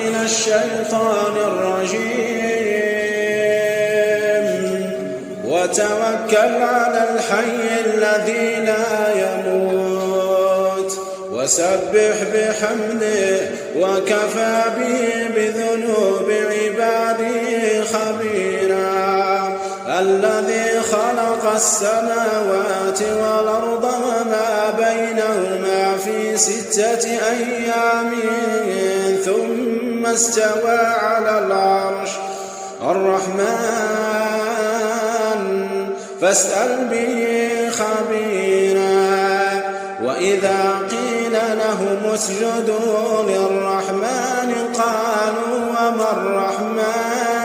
من الشيطان الرجيم وتوكل على الحي الذي لا يموت وسبح بحمده وكفى به بذنوب عباده خبيرا الذي خلق السماوات والأرض وما بينهما في 6 أيام ثم استوى على العرش الرحمن فاسأل به خبيرا وإذا قيل لهم اسجدوا للرحمن قالوا وما الرحمن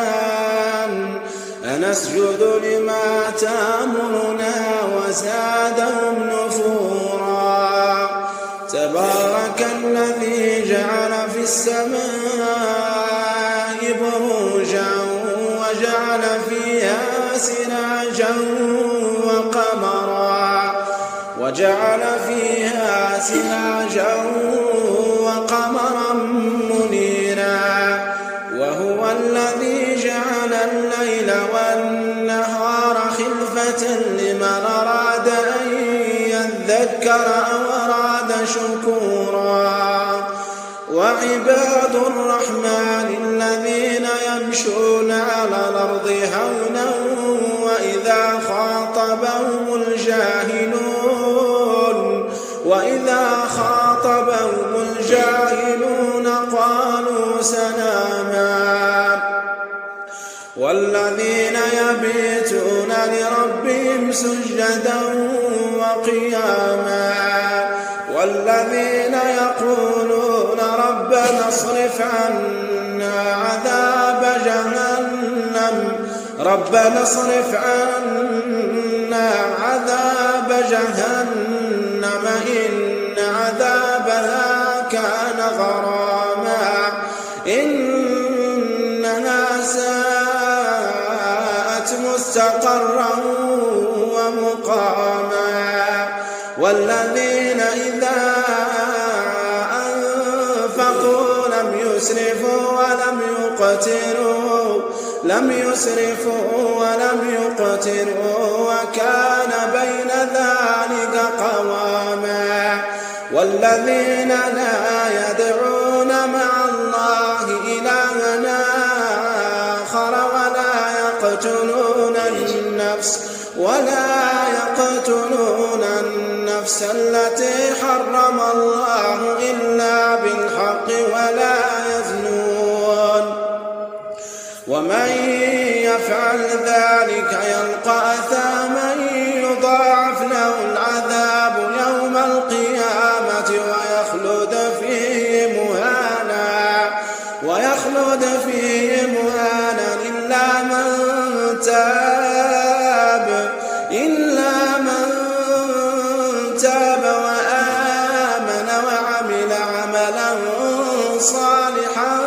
أنسجد لما تأمرنا وزادهم نفورا تبارك الذي جعل في السماء بروجا وجعل فيها سراجا وقمرا منيرا وهو الذي جعل الليل والنهار خلفة لمن أراد أن يذكر أو أراد شكورا وعباد الرحمن الذين يمشون على الأرض هونا وإذا خاطبهم الجاهلون قالوا سلاما والذين يبيتون لربهم سجدا وقياما والذين يقولون ربنا اصرف عنا عذاب جهنم إن عذابها كان غراما إنها ساءت مستقرا ومقاما والذين إذا أنفقوا لم يسرفوا ولم يقتروا وكان بين ذلك قواما والذين لا يدعون مع الله إلها آخر ولا يقتلون النفس التي حرم الله إلا بالحق ولا يزنون ومن يفعل ذلك يلقى أثاما يضاعف له العذاب يوم القيامة ويخلد فيه مهانا إلا من تاب وآمن وعمل عملا صالحا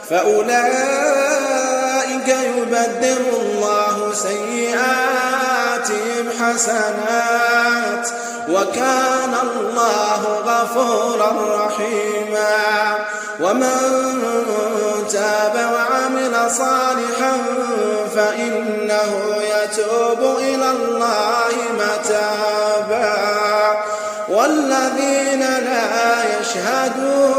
فأولئك يبدل الله سيئاتهم حسنات وكان الله غفورا رحيما ومن تاب وعمل صالحا فإنه يتوب إلى الله متابا والذين لا يشهدون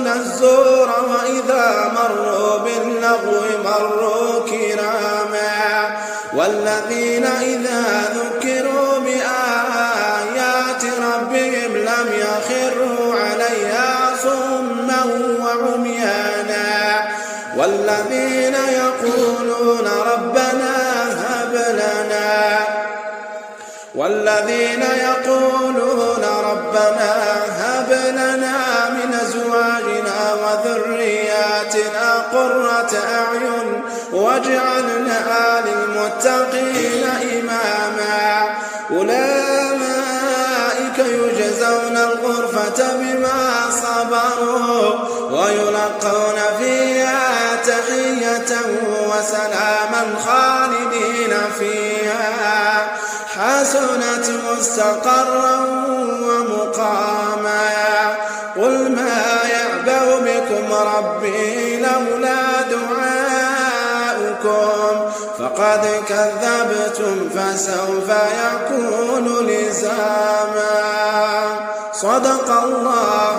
الزور وإذا مروا باللغو مروا كراما والذين إذا ذكروا بآيات ربهم لم يخروا عليها صما وعميانا والذين يقولون ربنا هب لنا من أزواجنا وذرياتنا قرة أعين واجعلنا للمتقين إماما أولئك يجزون الغرفة بما صبروا ويلقون فيها تحية وسلاما خالدين فيها حسنت مستقرا ومقاما قل ما يعبأ بكم ربي لولا دعاؤكم فقد كذبتم فسوف يكون لزاما. صدق الله